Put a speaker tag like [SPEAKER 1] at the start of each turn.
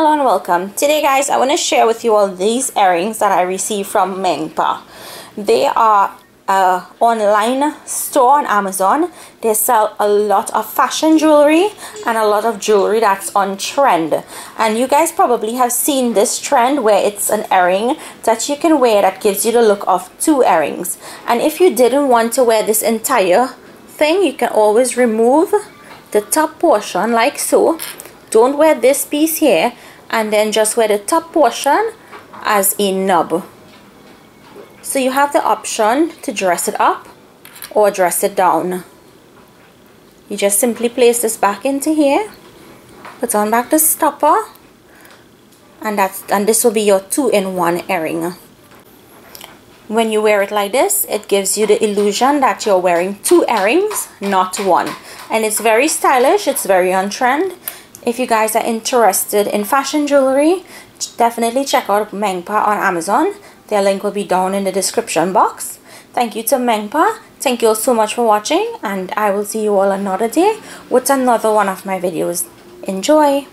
[SPEAKER 1] Hello and welcome. Today guys, I want to share with you all these earrings that I received from MengPa. They are an online store on Amazon. They sell a lot of fashion jewelry and a lot of jewelry that's on trend. And you guys probably have seen this trend where it's an earring that you can wear that gives you the look of two earrings. And if you didn't want to wear this entire thing, you can always remove the top portion like so. Don't wear this piece here, and then just wear the top portion as a nub. So you have the option to dress it up or dress it down. You just simply place this back into here, put on back the stopper, and this will be your 2-in-1 earring. When you wear it like this, it gives you the illusion that you're wearing two earrings, not one. And it's very stylish, it's very on trend. If you guys are interested in fashion jewelry, definitely check out MengPa on Amazon. Their link will be down in the description box. Thank you to MengPa. Thank you all so much for watching, and I will see you all another day with another one of my videos. Enjoy!